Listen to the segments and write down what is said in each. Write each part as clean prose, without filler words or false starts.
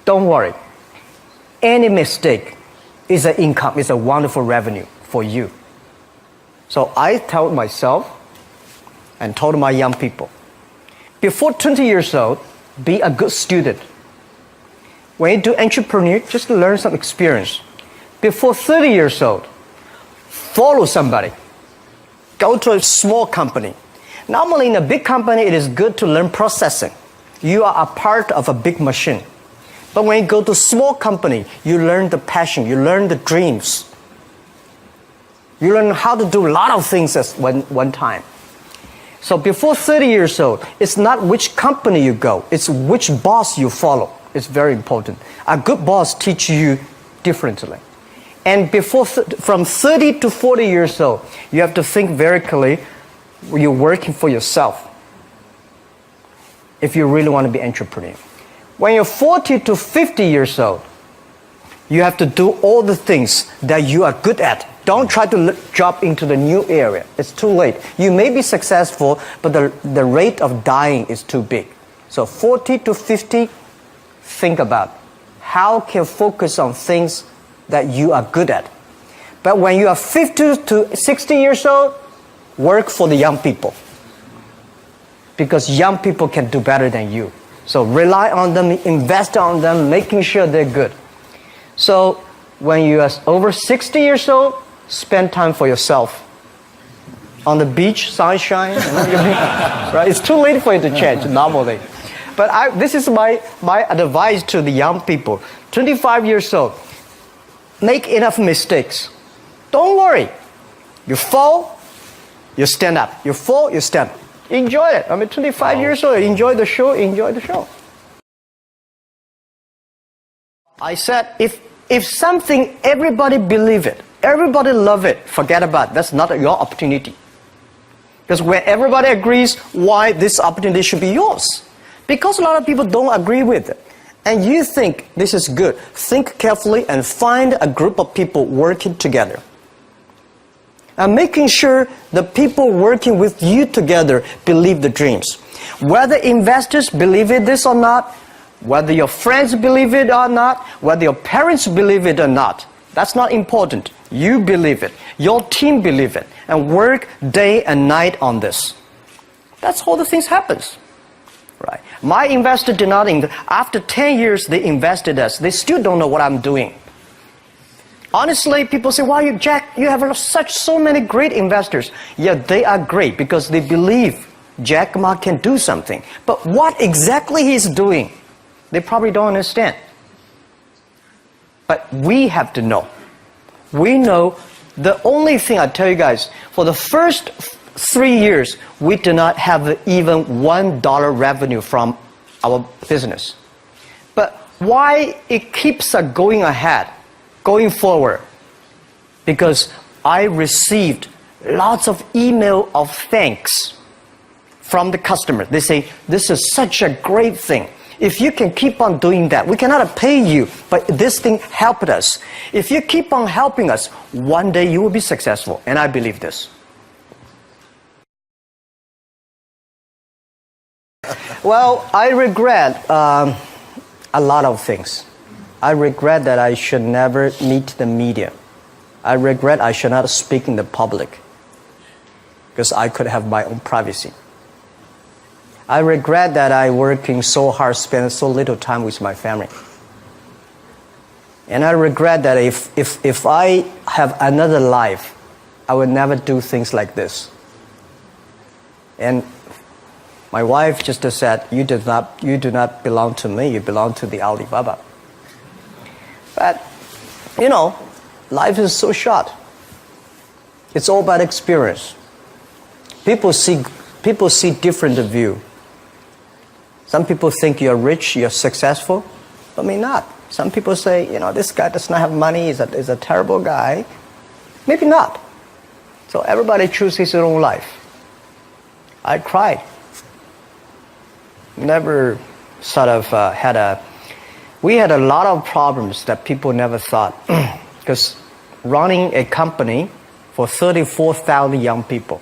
Don't worry. Any mistake is an income, is a wonderful revenue for you. So I told myself and told my young people, before 20 years old, be a good student. When you do entrepreneur, just learn some experience. Before 30 years old, follow somebody. Go to a small company. Normally in a big company, it is good to learn processing. You are a part of a big machine. But when you go to a small company, you learn the passion, you learn the dreams. You learn how to do a lot of things at one time. So before 30 years old, it's not which company you go, it's which boss you follow. It's very important. A good boss teaches you differently. And from 30 to 40 years old, you have to think very clearly, you're working for yourself if you really want to be an entrepreneur. When you're 40 to 50 years old, you have to do all the things that you are good at. Don't try to jump into the new area. It's too late. You may be successful, but the rate of dying is too big. So 40 to 50, think about how can you focus on things that you are good at. But when you are 50 to 60 years old, work for the young people. Because young people can do better than you. So rely on them, invest on them, making sure they're good. So when you are over 60 years old, spend time for yourself. On the beach, sunshine, right? It's too late for you to change normally. But this is my advice to the young people. 25 years old, make enough mistakes. Don't worry. You fall, you stand up. You fall, you stand up. Enjoy it. 25 years old, enjoy the show, enjoy the show. I said, if something, everybody believe it, everybody love it, forget about it. That's not your opportunity. Because when everybody agrees, why this opportunity should be yours? Because a lot of people don't agree with it. And you think this is good. Think carefully and find a group of people working together. And making sure the people working with you together believe the dreams. Whether investors believe it this or not, whether your friends believe it or not, whether your parents believe it or not, that's not important. You believe it. Your team believe it. And work day and night on this. That's how the things happens. Right. My investor did not after 10 years they invested us. They still don't know what I'm doing. Honestly, people say, "Wow, Jack, you have so many great investors." Yeah, they are great because they believe Jack Ma can do something. But what exactly he's doing, they probably don't understand. But we have to know. We know the only thing I tell you guys, for the first 3 years, we do not have even $1 revenue from our business. But why it keeps going ahead, going forward? Because I received lots of email of thanks from the customer. They say, "This is such a great thing. If you can keep on doing that, we cannot pay you, but this thing helped us. If you keep on helping us, one day you will be successful." And I believe this. Well, I regret a lot of things. I regret that I should never meet the media. I regret I should not speak in the public because I could have my own privacy. I regret that I working so hard, spend so little time with my family. And I regret that if I have another life, I would never do things like this. And my wife just said, you do not belong to me, you belong to the Alibaba. But, life is so short. It's all about experience. People see different view. Some people think you're rich, you're successful, but maybe not. Some people say, this guy does not have money, is a terrible guy. Maybe not. So everybody chooses his own life. I cried. Never sort of we had a lot of problems that people never thought. Because running a company for 34,000 young people,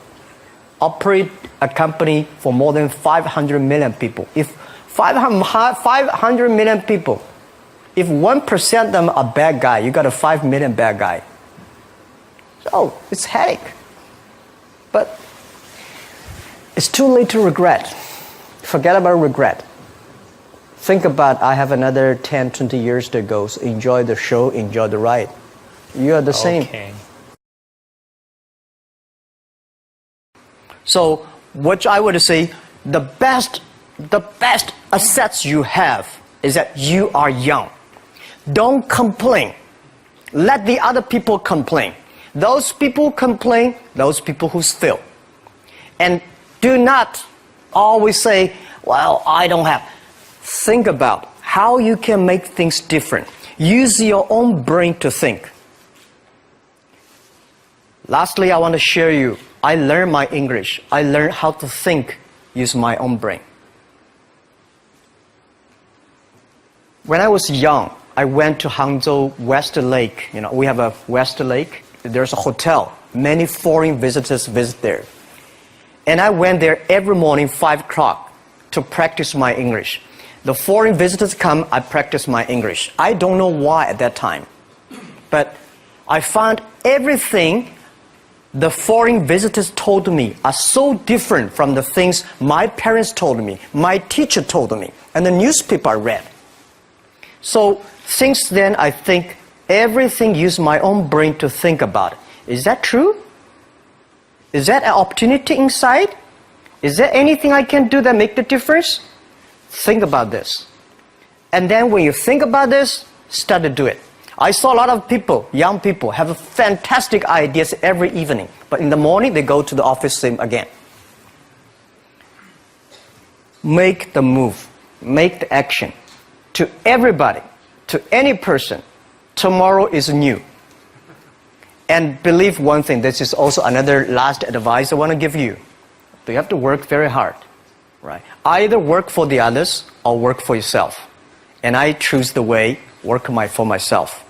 operate a company for more than 500 million people. If 500 million people If 1% of them are bad guy, you got a 5 million bad guy. So it's headache. But it's too late to regret. Forget about regret. Think about, I have another 10, 20 years to go. So enjoy the show, enjoy the ride. You are the same. So what I would say, the best assets you have is that you are young. Don't complain. Let the other people complain. Those people complain, those people who fail. And do not always say, well, I don't have. Think about how you can make things different. Use your own brain to think. Lastly, I want to share you, I learned my English. I learned how to think, use my own brain. When I was young, I went to Hangzhou West Lake. You know, we have a West Lake. There's a hotel. Many foreign visitors visit there. And I went there every morning, 5 o'clock, to practice my English. The foreign visitors come, I practice my English. I don't know why at that time. But I found everything the foreign visitors told me are so different from the things my parents told me, my teacher told me, and the newspaper I read. So since then, I think everything use my own brain to think about. Is that true? Is that an opportunity inside? Is there anything I can do that make the difference? Think about this. And then when you think about this, start to do it. I saw a lot of people, young people, have fantastic ideas every evening. But in the morning, they go to the office same again. Make the move. Make the action. To everybody, to any person, tomorrow is new. And believe one thing, this is also another last advice I want to give you. You have to work very hard. Right? Either work for the others or work for yourself. And I choose the way, work for myself.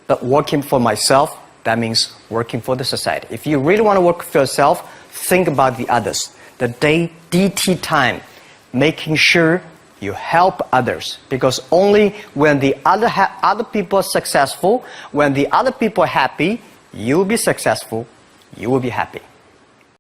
But working for myself, that means working for the society. If you really want to work for yourself, think about the others. The DT time, making sure you help others. Because only when the other people are successful, when the other people are happy, you will be successful, you will be happy.